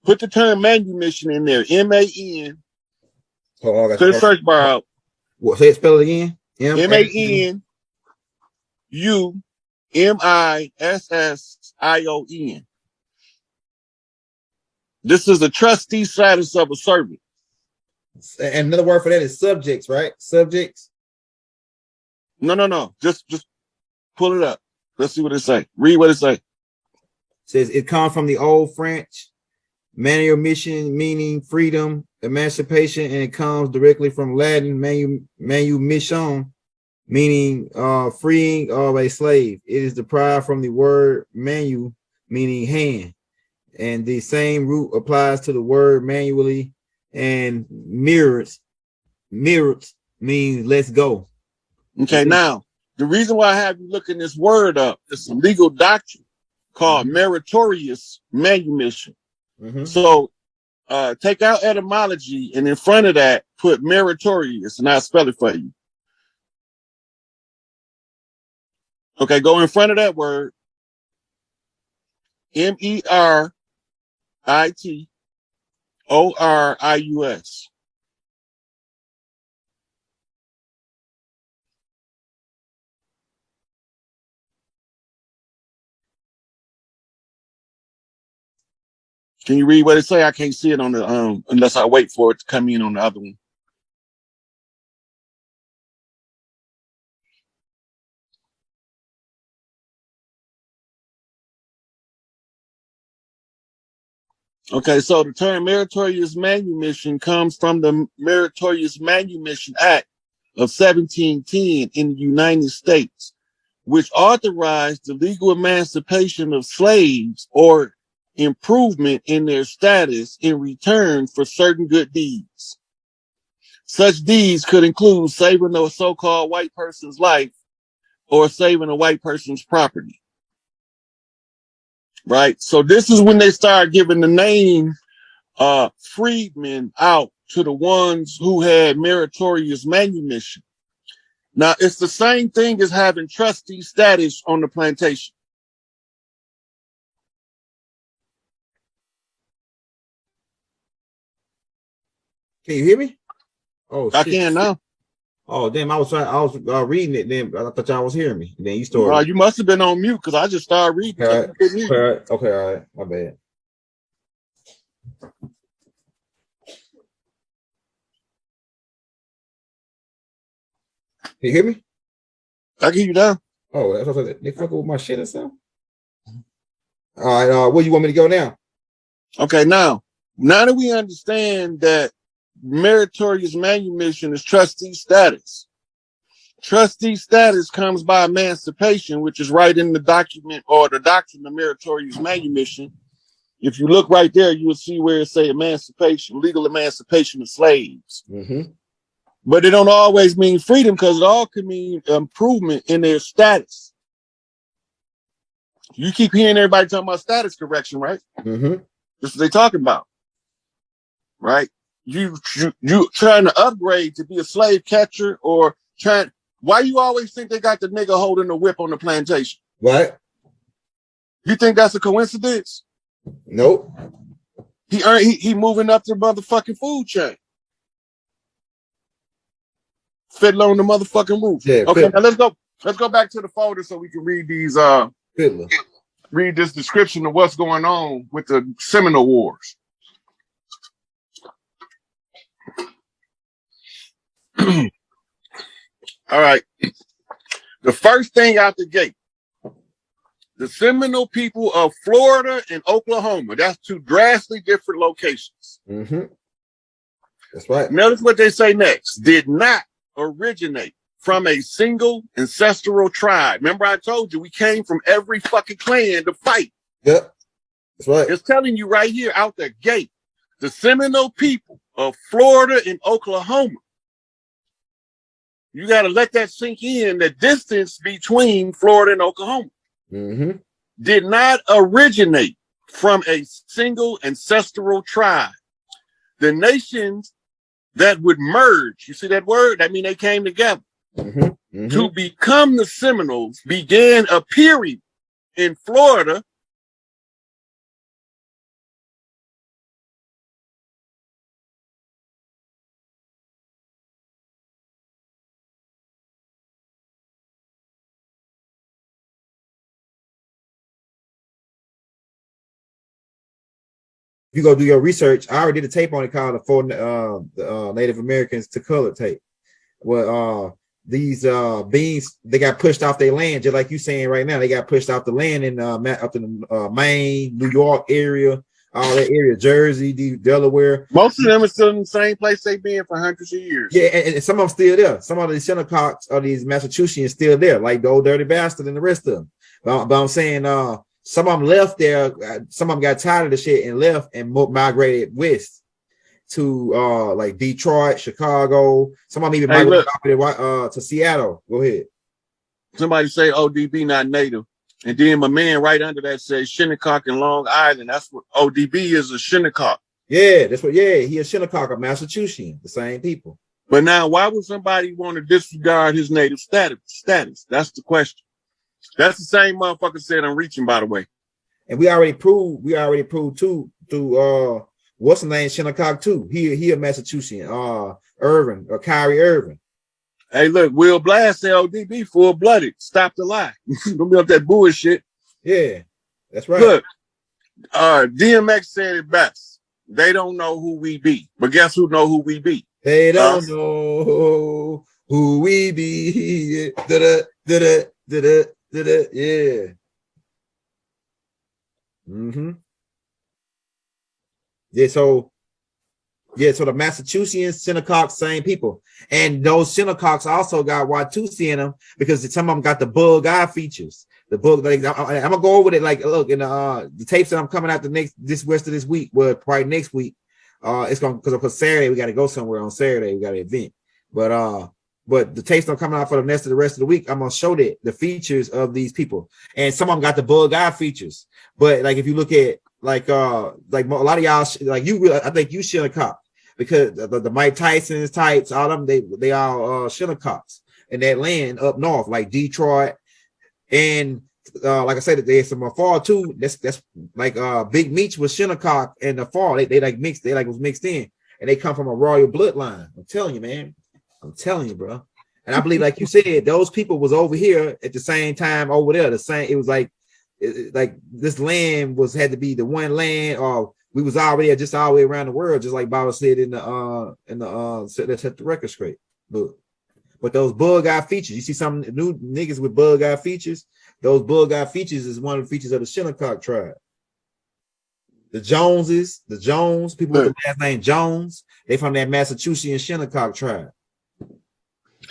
Put the term manumission in there. M-A-N. Oh, Put the search bar out. What? Say it. Spell it again. M-A-N-U-M-I-S-S-I-O-N. This is a trustee status of a servant. And another word for that is subjects, right? Subjects. No. Just pull it up. Let's see what it say. Read what it say. It says it comes from the old French manumission, meaning freedom, emancipation, and it comes directly from Latin manumission, meaning freeing of a slave. It is derived from the word manu, meaning hand, and the same root applies to the word manually. And mirrors means let's go. Okay, now the reason why I have you looking this word up is a legal doctrine called meritorious manumission. So take out etymology and in front of that put meritorious, and I'll spell it for you. Okay, go in front of that word. M-E-R-I-T-O-R-I-U-S. Can you read what it say? I can't see it on the unless I wait for it to come in on the other one. Okay, so the term meritorious manumission comes from the Meritorious Manumission Act of 1710 in the United States, which authorized the legal emancipation of slaves or improvement in their status in return for certain good deeds. Such deeds could include saving a so-called white person's life or saving a white person's property. Right? So this is when they start giving the name freedmen out to the ones who had meritorious manumission. Now, it's the same thing as having trustee status on the plantation. Can you hear me? Oh, I can now. Oh, damn! I was reading it. Then I thought y'all was hearing me. Then you started. You must have been on mute because I just started reading. All right. Okay, all right. My bad. Can you hear me? I can hear you now. Oh, that's what they fucking with my shit or something. All right. Where you want me to go now? Okay, now that we understand that meritorious manumission is trustee status. Trustee status comes by emancipation, which is right in the document or the doctrine of meritorious manumission. If you look right there, you will see where it say emancipation, legal emancipation of slaves. But it don't always mean freedom because it all can mean improvement in their status. You keep hearing everybody talking about status correction, right? This is what they talking about, right? You trying to upgrade to be a slave catcher or trying. Why you always think they got the nigga holding the whip on the plantation? What? You think that's a coincidence? Nope. He moving up the motherfucking food chain. Fiddler on the motherfucking roof. Yeah, okay, now let's go back to the folder so we can read these read this description of what's going on with the Seminole Wars. All right. The first thing out the gate, the Seminole people of Florida and Oklahoma. That's two drastically different locations. That's right. Notice what they say next. Did not originate from a single ancestral tribe. Remember I told you we came from every fucking clan to fight. Yep. That's right. It's telling you right here out the gate. The Seminole people of Florida and Oklahoma. You got to let that sink in, the distance between Florida and Oklahoma. Did not originate from a single ancestral tribe. The nations that would merge, you see that word? That means they came together. To become the Seminoles began appearing in Florida if you go do your research, I already did a tape on it called the Native Americans to Color tape. Well, these beings, they got pushed off their land, just like you saying right now. They got pushed off the land in up in Maine, New York area, all that area, Jersey, Delaware. Most of them are still in the same place they've been for hundreds of years. Yeah, and some of them still there. Some of these Shinnecock or these Massachusetts still there, like the old dirty bastard and the rest of them. But I'm saying some of them left there. Some of them got tired of the shit and left and migrated west to like Detroit, Chicago. Some of them even migrated to Seattle. Go ahead. Somebody say ODB not native. And then my man right under that says Shinnecock and Long Island. That's what ODB is, a Shinnecock. Yeah, that's what. Yeah, he a Shinnecock of Massachusetts, the same people. But now, why would somebody want to disregard his native status? That's the question. That's the same motherfucker said I'm reaching, by the way. And we already proved too through what's the name, Shinnecock too. He a Massachusetts, Irvin or Kyrie Irvin. Hey, look, Will Blast LDB full-blooded. Stop the lie. Don't be up that bullshit. Yeah, that's right. Look, DMX said it best. They don't know who we be. But guess who know who we be? They don't know who we be. Da-da, da-da, da-da, da-da. Yeah. Mm-hmm. Yeah, so the Massachusetts, Shinnecock, same people. And those Shinnecocks also got Watusi in them because some of them got the bug eye features. The bug, like, I'm gonna go over it. Like, look, in the tapes that I'm coming out this rest of this week, well, probably next week. It's gonna because Saturday we got to go somewhere on Saturday. We got an event, but the tapes are coming out for the rest of the week. I'm gonna show that the features of these people, and some of them got the bug eye features. But like if you look at like a lot of y'all, like you, I think you Shinnecock. Because the Mike Tyson's types, all of them, they all Shinnecocks in that land up north, like Detroit, and like I said, there's some fall too. That's like Big Meech was Shinnecock in the fall. They like mixed, they like was mixed in, and they come from a royal bloodline. I'm telling you, man. I'm telling you, bro. And I believe, like you said, those people was over here at the same time over there. The same, it was like this land had to be the one land, or we was already just all the way around the world, just like Baba said in the let's hit the record straight. Look, but those bug eye features, you see some new niggas with bug eye features. Those bug eye features is one of the features of the Shinnecock tribe. The Jones, people with the last name Jones, they from that Massachusetts Shinnecock tribe.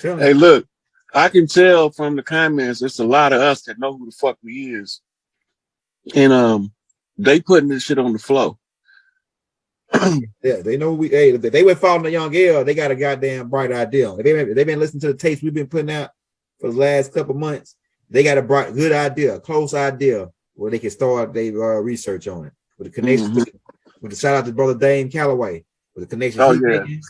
Hey, look, I can tell from the comments, it's a lot of us that know who the fuck we is, and they putting this shit on the flow. Yeah, they know we. Hey, if they were following the young girl, they got a goddamn bright idea. If they've been listening to the tapes we've been putting out for the last couple months, they got a good idea, a close idea where they can start their research on it. With the connection, with the shout out to brother Dane Calloway, with the connections making,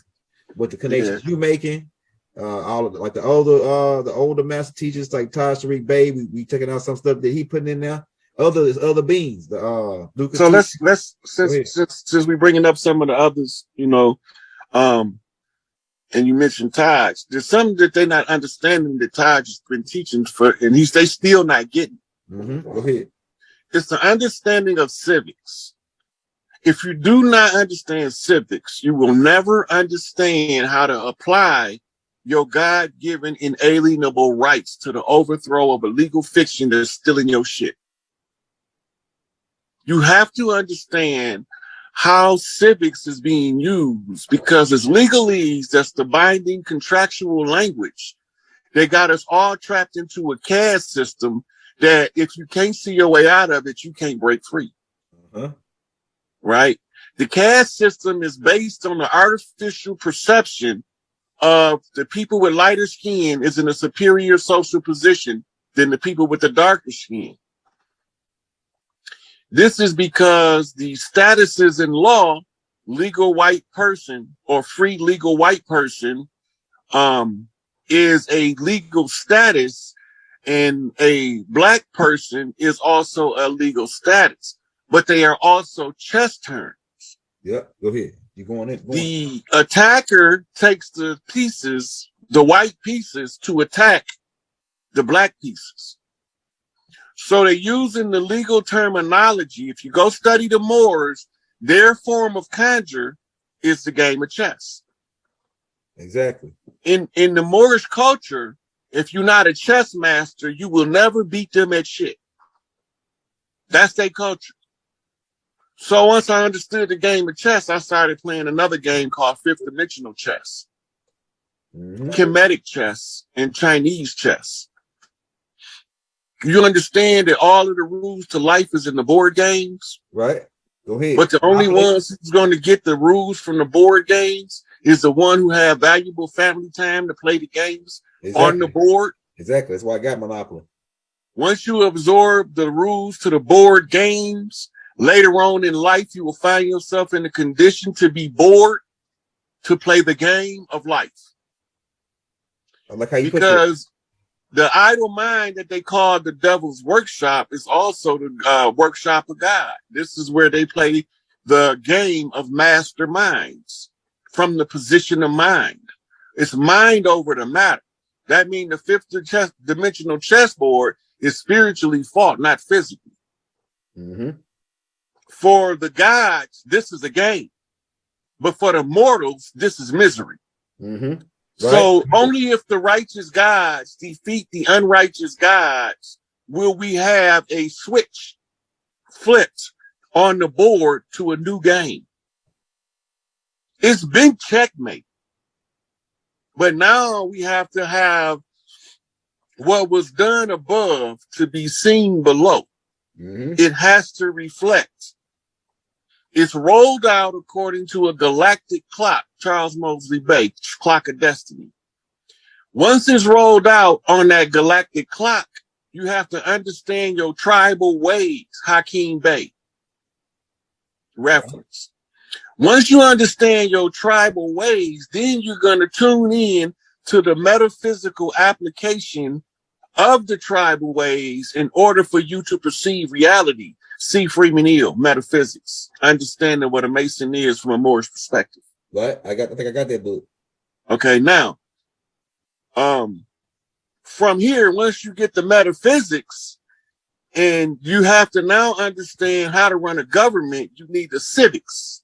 with the connections you making, all of like the older master teachers like Taj Tariq Bey, we taking out some stuff that he putting in there. Other beings. So let's since we bringing up some of the others, and you mentioned Taj, there's something that they're not understanding that Taj has been teaching for, and they still not getting. Go ahead. It's the understanding of civics. If you do not understand civics, you will never understand how to apply your God-given inalienable rights to the overthrow of a legal fiction that's stealing your shit. You have to understand how civics is being used, because as legalese, that's the binding contractual language. They got us all trapped into a caste system that if you can't see your way out of it, you can't break free. Right? The caste system is based on the artificial perception of the people with lighter skin is in a superior social position than the people with the darker skin. This is because the statuses in law, legal white person or free legal white person, is a legal status, and a black person is also a legal status, but they are also chess turns. Yeah, go ahead. You going in? The attacker takes the white pieces to attack the black pieces. So they're using the legal terminology. If you go study the Moors, Their form of conjure is the game of chess. Exactly. In the Moorish culture, if you're not a chess master, you will never beat them at shit. That's their culture. So once I understood the game of chess, I started playing another game called fifth dimensional chess, Kemetic chess, and Chinese chess. You understand that all of the rules to life is in the board games? Right. Go ahead. But the only ones who's going to get the rules from the board games is the one who have valuable family time to play the games on the board. Exactly. That's why I got Monopoly. Once you absorb the rules to the board games, later on in life, you will find yourself in a condition to be bored to play the game of life. I like how you because the idle mind that they call the devil's workshop is also the workshop of God. This is where they play the game of masterminds from the position of mind. It's mind over the matter. That means the fifth dimensional chessboard is spiritually fought, not physically. For the gods, this is a game. But for the mortals, this is misery. So only if the righteous gods defeat the unrighteous gods will we have a switch flipped on the board to a new game. It's been checkmate. But now we have to have what was done above to be seen below. It has to reflect. It's rolled out according to a galactic clock, Charles Moseley Bay, Clock of Destiny. Once it's rolled out on that galactic clock, you have to understand your tribal ways, Hakeem Bey reference. Once you understand your tribal ways, then you're going to tune in to the metaphysical application of the tribal ways in order for you to perceive reality. C. Freeman Hill, Metaphysics, understanding what a Mason is from a Moorish perspective. Right. I think I got that book. Okay, now, from here, once you get the metaphysics, and you have to now understand how to run a government, you need the civics.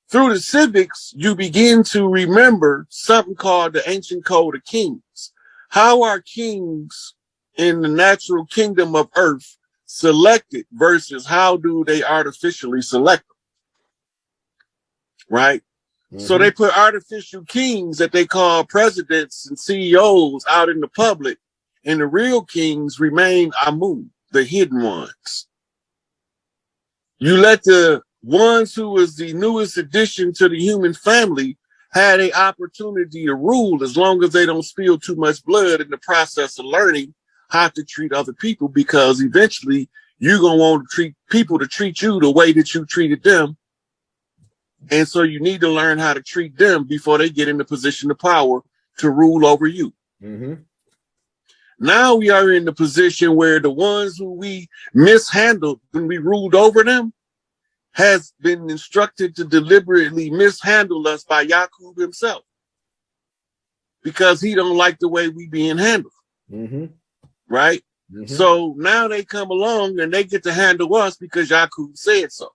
Through the civics, you begin to remember something called the ancient code of kings. How are kings in the natural kingdom of earth selected versus how do they artificially select them? Right? So they put artificial kings that they call presidents and CEOs out in the public, and the real kings remain Amun, the hidden ones. You let the ones who was the newest addition to the human family had an opportunity to rule as long as they don't spill too much blood in the process of learning how to treat other people, because eventually you're going to want to treat people to treat you the way that you treated them. And so you need to learn how to treat them before they get in the position of power to rule over you. Now we are in the position where the ones who we mishandled when we ruled over them has been instructed to deliberately mishandle us by Yakub himself, because he don't like the way we being handled. Right? So now they come along and they get to handle us because Yakub said so.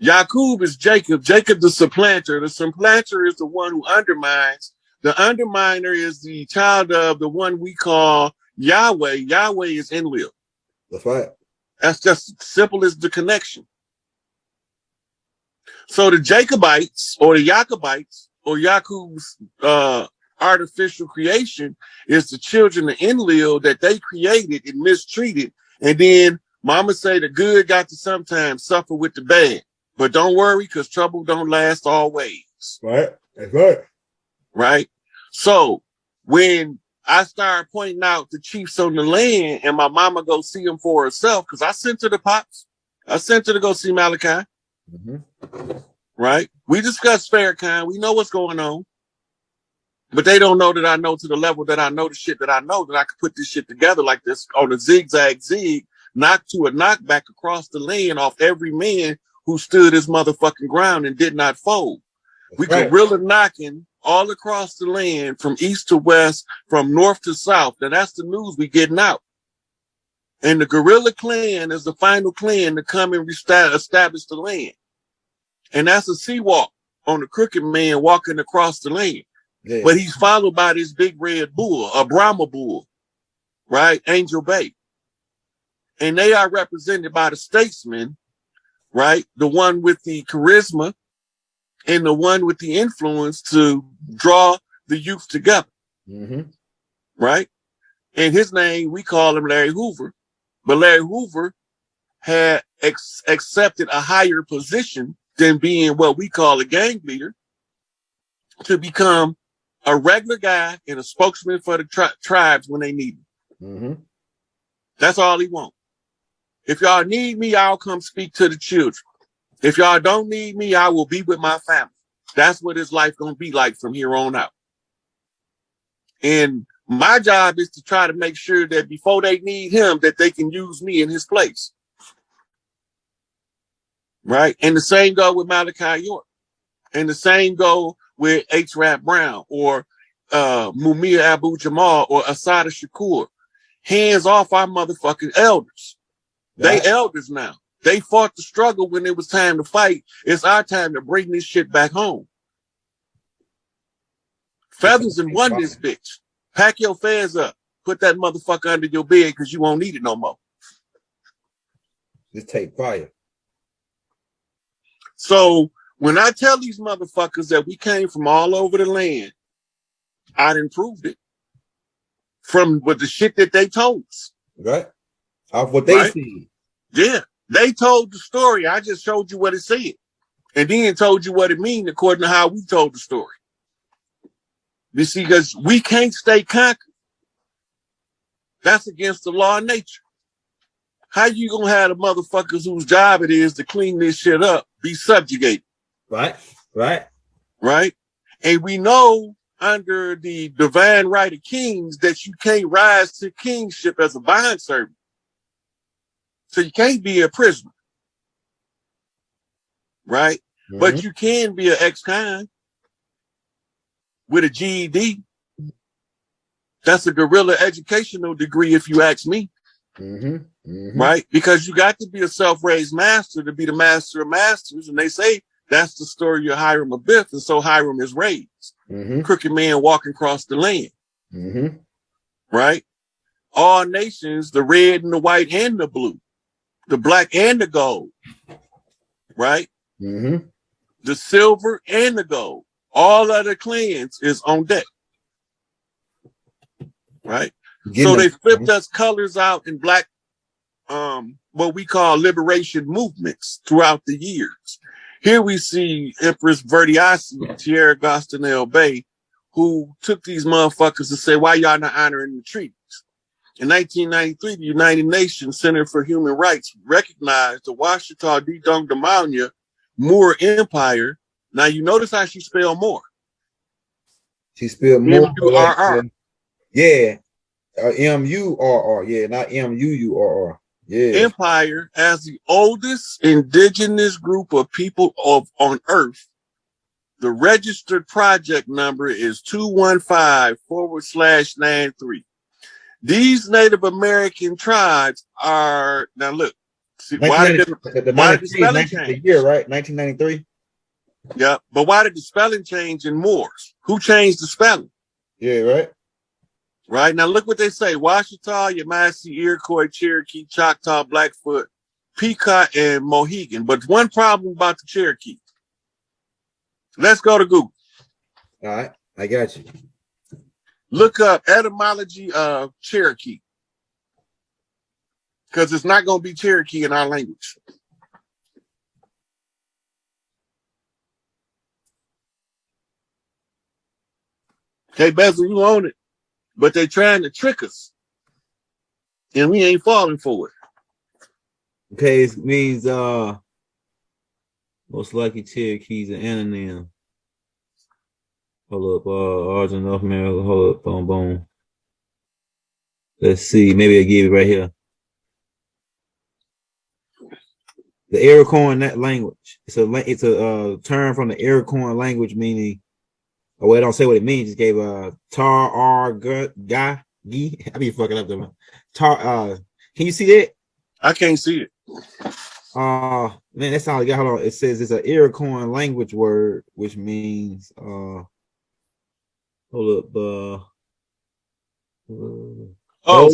Yakub is Jacob. Jacob the supplanter. The supplanter is the one who undermines. The underminer is the child of the one we call Yahweh. Yahweh is Enlil. That's right. That's just simple as the connection. So the Jacobites or the Jacobites or Yakub's artificial creation is the children of Enlil that they created and mistreated. And then mama say the good got to sometimes suffer with the bad. But don't worry, because trouble don't last always. Right. That's right. Right. So when I started pointing out the chiefs on the land and my mama go see them for herself, because I sent her the pops. I sent her to go see Malachi. Right. We discussed Farrakhan. We know what's going on. But they don't know that I know to the level that I know the shit that I know, that I could put this shit together like this on a zigzag zig, knock to a knockback across the land off every man who stood his motherfucking ground and did not fold. We gorilla knocking all across the land from east to west, from north to south. Now that's the news we getting out. And the guerrilla clan is the final clan to come and establish the land. And that's a sea walk on the crooked man walking across the land. Yeah. But he's followed by this big red bull, a Brahma bull, right? Angel Bay. And they are represented by the statesman, right? The one with the charisma and the one with the influence to draw the youth together, right? And his name, we call him Larry Hoover. But Larry Hoover had accepted a higher position than being what we call a gang leader to become a regular guy and a spokesman for the tribes when they need him. That's all he wants. If y'all need me, I'll come speak to the children. If y'all don't need me, I will be with my family. That's what his life gonna be like from here on out. And my job is to try to make sure that before they need him, that they can use me in his place. Right? And the same go with Malachi York. And the same go with H. Rap Brown or Mumia Abu Jamal or Asada Shakur. Hands off our motherfucking elders. They elders now. They fought the struggle when it was time to fight. It's our time to bring this shit back home. Feathers and one this bitch. Pack your fez up. Put that motherfucker under your bed because you won't need it no more. Just take fire. So when I tell these motherfuckers that we came from all over the land, I done proved it. From what the shit that they told us. Right. Off what they see. Yeah. They told the story. I just showed you what it said. And then told you what it means according to how we told the story. You see, because we can't stay conquered. That's against the law of nature. How you gonna have the motherfuckers whose job it is to clean this shit up be subjugated? Right. And we know under the divine right of kings that you can't rise to kingship as a bondservant. So you can't be a prisoner. Right? But you can be an ex-con with a GED. That's a guerrilla educational degree, if you ask me. Right? Because you got to be a self-raised master to be the master of masters. And they say that's the story of Hiram Abiff. And so Hiram is raised. Crooked man walking across the land. Right? All nations, the red and the white and the blue, the black and the gold. Right? The silver and the gold. All other clans is on deck. Right? So they flipped us colors out in black, what we call liberation movements throughout the years. Here we see Empress Verdiasi, Tierra Gastonel Bay, who took these motherfuckers and said, why y'all not honoring the treaties? In 1993, the United Nations Center for Human Rights recognized the Washita Didong Damania Moor Empire. Now you notice how she spelled Moor. She spelled Moor. M-U-R-R. Yeah. M-U-R-R. Yeah, not M-U-U-R-R. Yeah. Empire as the oldest indigenous group of people on Earth. The registered project number is 215/93. These Native American tribes are, now look, see, why did the spelling change? The year, right? 1993. Yeah, but why did the spelling change in Moors? Who changed the spelling? Yeah, right. Right, now look what they say. Washita, Yamasee, Iroquois, Cherokee, Choctaw, Blackfoot, Pequot, and Mohegan. But one problem about the Cherokee. Let's go to Google. All right, I got you. Look up etymology of Cherokee. Because it's not going to be Cherokee in our language. Okay, Bezel, you own it. But they're trying to trick us. And we ain't falling for it. Okay, it means most likely Cherokees and anonym. Hold up, Origin of America, hold up, boom. Let's see, maybe I give it right here. The Iroquois language. It's a term from the Iroquois language meaning, well, it don't say what it means. Just gave tar ar ga gi. I be fucking up the Can you see that? I can't see it. Man, that's all I got. Hold on. It says it's an Iroquois language word, which means hold up, those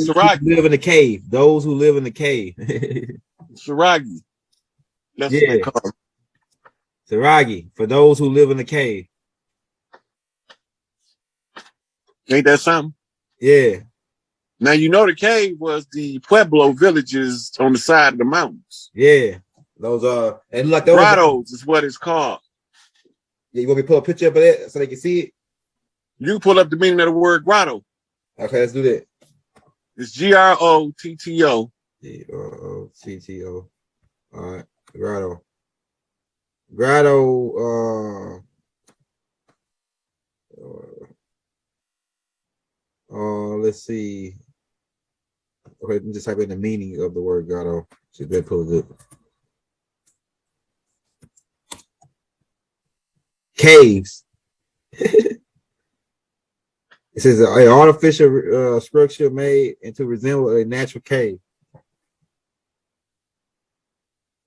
Saragi. who live in the cave. Those who live in the cave. Saragi. That's what they call it. Saragi, for those who live in the cave. Ain't that something? Yeah. Now you know the cave was the Pueblo villages on the side of the mountains. Yeah. Those are and like those grottos is what it's called. Yeah, you want me to pull a picture up of that so they can see it? You pull up the meaning of the word grotto. Okay, let's do that. It's Grotto. Grotto. All right, grotto. Grotto. Let's see. Okay, let me just type in the meaning of the word grotto. See if that pulls it. Caves. It says an artificial structure made to resemble a natural cave.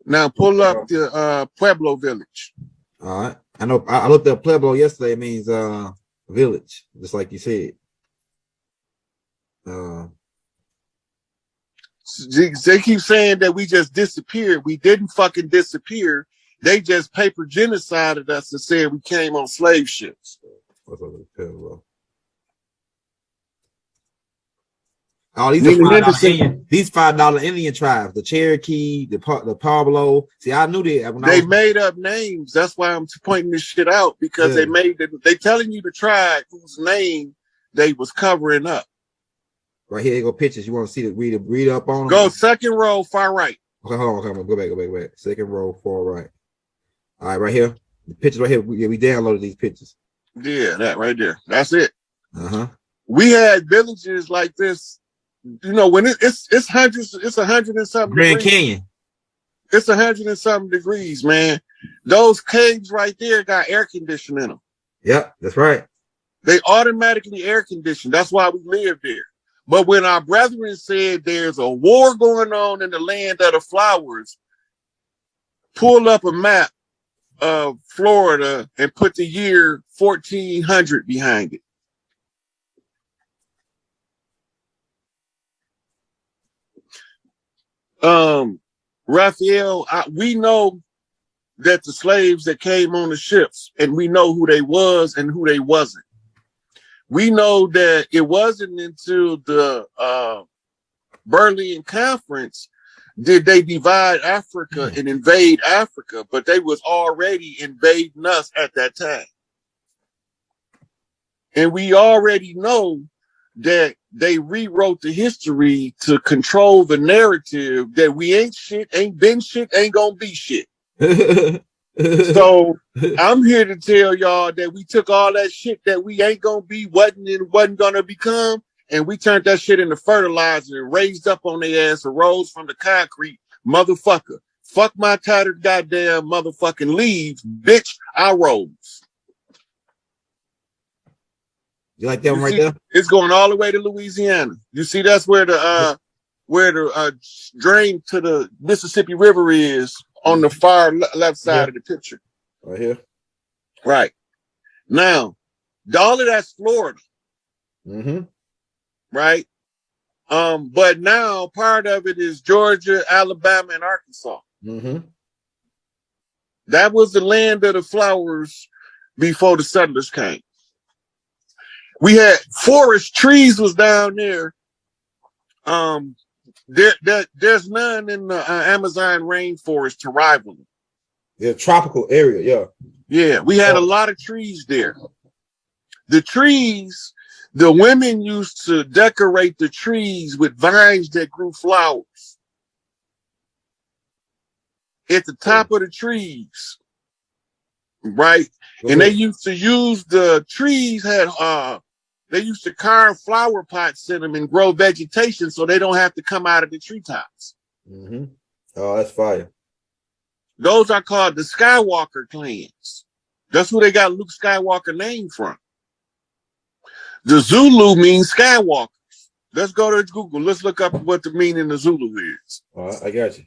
Now pull up the Pueblo village. All right. I know I looked up Pueblo yesterday. It means village, just like you said. They keep saying that we just disappeared. We didn't fucking disappear. They just paper genocided us and said we came on slave ships. What's up with Pueblo? Oh, these are $5 Indian. These $5 Indian tribes, the Cherokee, the Pablo. See, I knew that. They made up names. That's why I'm pointing this shit out, because they telling you the tribe whose name they was covering up. Right here, go pictures. You want to see the read up on them? Go second row, far right. Okay, hold on. Go back. Second row, far right. All right, right here. The pictures right here. We downloaded these pictures. Yeah, that right there. That's it. We had villages like this. You know, when it's hundreds, it's 100 and something. Grand Canyon. It's 100 and something degrees, man. Those caves right there got air conditioning in them. Yep, that's right. They automatically air conditioned. That's why we live there. But when our brethren said there's a war going on in the land of the flowers, pull up a map of Florida and put the year 1400 behind it. Raphael, we know that the slaves that came on the ships, and we know who they was and who they wasn't. We know that it wasn't until the Berlin Conference did they divide Africa and invade Africa, but they was already invading us at that time. And we already know that they rewrote the history to control the narrative that we ain't shit, ain't been shit, ain't gonna be shit. So I'm here to tell y'all that we took all that shit that we ain't gonna be, wasn't gonna become, and we turned that shit into fertilizer and raised up on their ass and rose from the concrete, motherfucker. Fuck my tattered goddamn motherfucking leaves, bitch. I rose. You like that one right there? It's going all the way to Louisiana. You see, that's where the drain to the Mississippi River is on the far left side of the picture. Right here. Right. Now, all of that's Florida. Right. But now part of it is Georgia, Alabama, and Arkansas. That was the land of the flowers before the settlers came. We had forest trees was down there. There's none in the Amazon rainforest to rival them. Yeah, tropical area, yeah. Yeah, we had a lot of trees there. The trees, the women used to decorate the trees with vines that grew flowers. At the top of the trees, right? And they used to use the trees they used to carve flower pots in them and grow vegetation so they don't have to come out of the treetops. Oh, that's fire. Those are called the Skywalker clans. That's who they got Luke Skywalker name from. The Zulu means Skywalkers. Let's go to Google. Let's look up what the meaning of Zulu is. All right, I got you.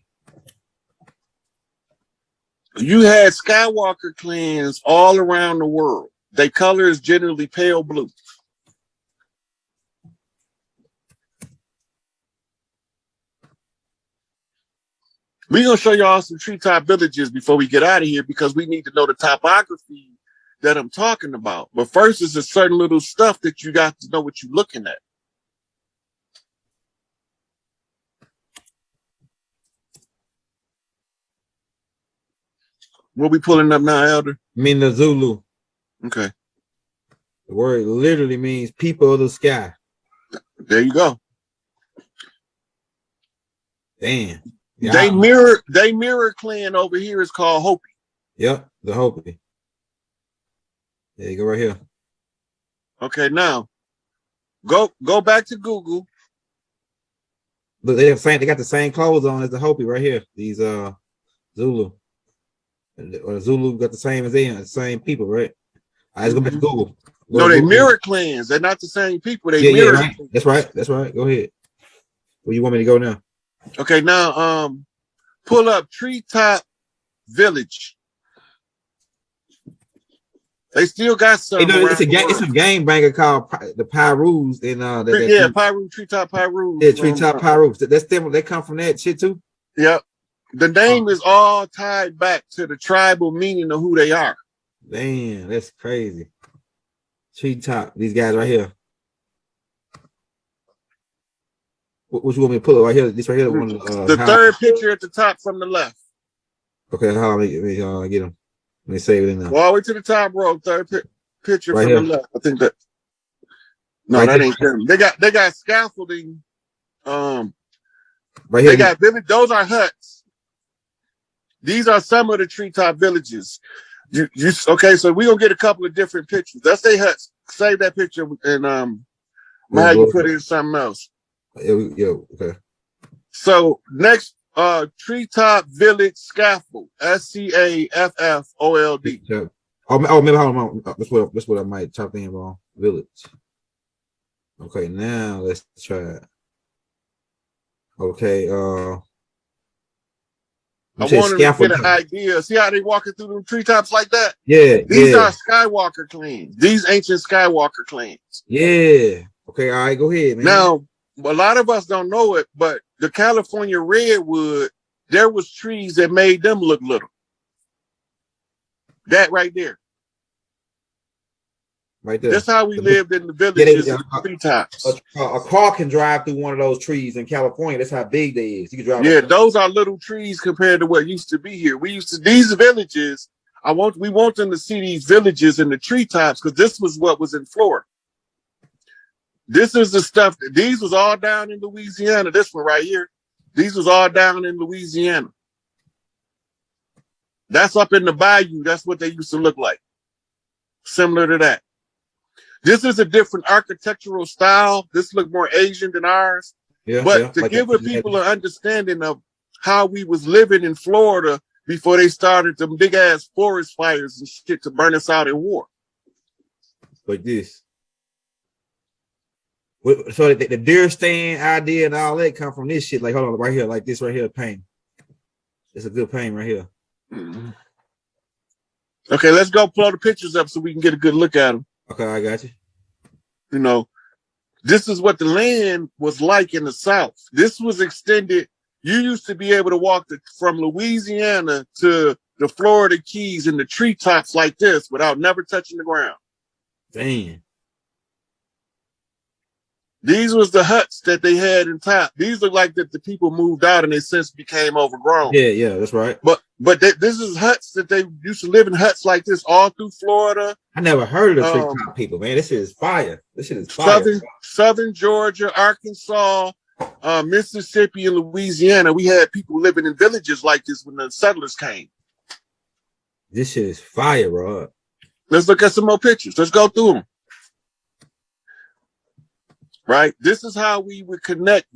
You had Skywalker clans all around the world. Their color is generally pale blue. We're going to show y'all some treetop villages before we get out of here because we need to know the topography that I'm talking about. But first is a certain little stuff that you got to know what you're looking at. What we pulling up now, Elder? Mean the Zulu. Okay. The word literally means people of the sky. There you go. Damn. Yeah. They mirror clan over here is called Hopi. Yep, the Hopi. There you go right here. Okay, now go back to Google. Look, they got the same clothes on as the Hopi right here. These Zulu. Or Zulu got the same as them, the same people, right? All right, let's go back to Google. No, they mirror clans. They're not the same people. They mirror. Right. That's right. That's right. Go ahead. Where you want me to go now? Okay, now pull up Treetop Village. They still got some. Hey, no, it's a game banger called the Pyrus in Pyru, Treetop Pyru. Yeah, Treetop Pyrus. That's them. They come from that shit too. Yep. The name is all tied back to the tribal meaning of who they are. Damn, that's crazy. Treetop, these guys right here. What you want me to pull up right here? This right here. The third picture at the top from the left. Okay, how let me get them. Let me save it in there. All the way to the top row. Third picture right from here. the left. I think that. No, right that there. ain't them. They got scaffolding. Right here. They got those are huts. These are some of the treetop villages. Okay, so we're gonna get a couple of different pictures. That's their huts. Save that picture and how you put it in something else. Okay. So next treetop village scaffold. SCAFFOLD. Maybe hold on. That's what I might type in wrong. Village. Okay, now let's try it. Okay, I want to get an idea. See how they walking through them treetops like that? Yeah. These are Skywalker clans. These ancient Skywalker clans. Yeah. Okay, all right, go ahead, man. Now, a lot of us don't know it, but the California redwood, there was trees that made them look little. That right there. Right there. That's how we lived in the villages and the treetops. A car can drive through one of those trees in California. That's how big they is. You can drive. Yeah, those are little trees compared to what used to be here. These villages. We want them to see these villages in the treetops because this was what was in Florida. This is the stuff. These was all down in Louisiana. This one right here. These was all down in Louisiana. That's up in the bayou. That's what they used to look like. Similar to that. This is a different architectural style. This look more Asian than ours. But to give people an understanding of how we was living in Florida before they started them big ass forest fires and shit to burn us out in war. Like this. So the deer stand idea and all that come from this shit. Like, hold on, right here, like this right here, paint. It's a good paint right here. Mm-hmm. Okay, let's go pull the pictures up so we can get a good look at them. Okay, I got you. You know, this is what the land was like in the South. This was extended. You used to be able to walk from Louisiana to the Florida Keys in the treetops like this without never touching the ground. Damn. These was the huts that they had in top. These look like that the people moved out and they since became overgrown. Yeah, that's right. But this is huts that they used to live in huts like this all through Florida. I never heard of the treetop people, man. This shit is fire. This shit is fire. Southern Georgia, Arkansas, Mississippi, and Louisiana. We had people living in villages like this when the settlers came. This shit is fire, bro. Let's look at some more pictures. Let's go through them. Right? This is how we would connect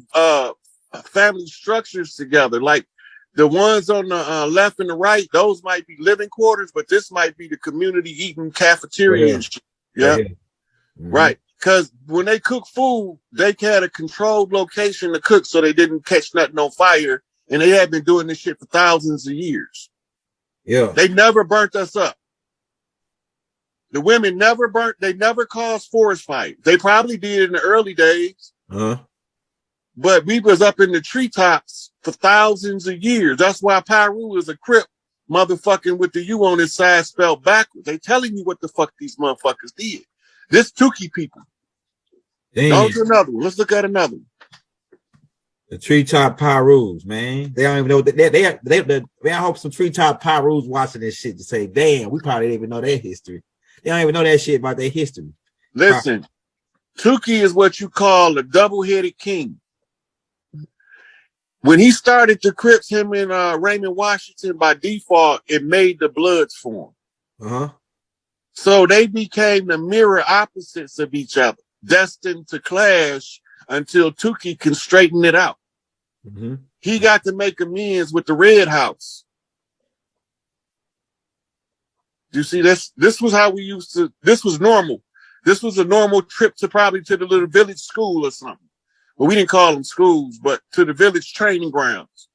family structures together. Like the ones on the left and the right, those might be living quarters, but this might be the community eating cafeteria. Yeah. Mm-hmm. Right. Because when they cook food, they had a controlled location to cook so they didn't catch nothing on fire. And they had been doing this shit for thousands of years. Yeah. They never burnt us up. The women never burnt, they never caused forest fires. They probably did in the early days. But we was up in the treetops for thousands of years. That's why Pyru is a Crip motherfucking with the U on his side spelled backwards. They telling you what the fuck these motherfuckers did. This Tukey people. Go to another one. Let's look at another one. The Treetop Pyrus, man. They don't even know that I hope some Treetop Pyrus watching this shit to say, damn, we probably didn't even know their history. They don't even know that shit about their history. Listen, Tukey is what you call a double-headed king. When he started the Crips, him and Raymond Washington, by default, it made the Bloods form. So they became the mirror opposites of each other, destined to clash until Tukey can straighten it out. He got to make amends with the Red House. You see, this was how we used to, this was normal. This was a normal trip to probably to the little village school or something. Well, we didn't call them schools, but to the village training grounds.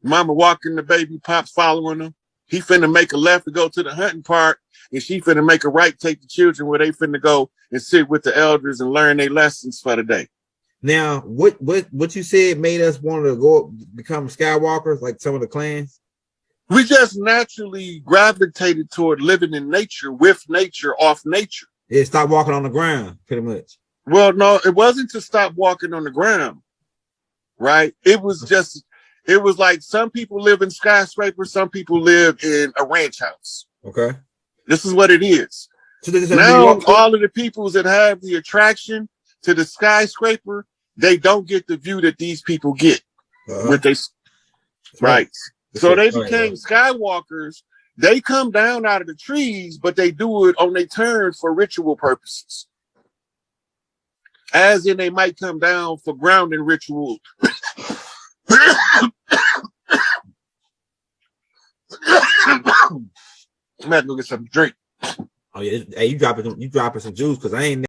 Mama walking the baby, Pop's following them. He finna make a left to go to the hunting park, and she finna make a right, take the children where they finna go and sit with the elders and learn their lessons for the day. Now, what you said made us want to go become Skywalkers, like some of the clans? We just naturally gravitated toward living in nature, with nature, off nature. Yeah, stop walking on the ground, pretty much. Well, no, it wasn't to stop walking on the ground, right? It was just, it was like some people live in skyscrapers, some people live in a ranch house. Okay. This is what it is. So now, all of the people that have the attraction to the skyscraper, they don't get the view that these people get. With they, right. So they became Skywalkers. They come down out of the trees, but they do it on their turns for ritual purposes. As in, they might come down for grounding rituals. I'm gonna go get some drink. Oh yeah, hey, you dropping some juice because I ain't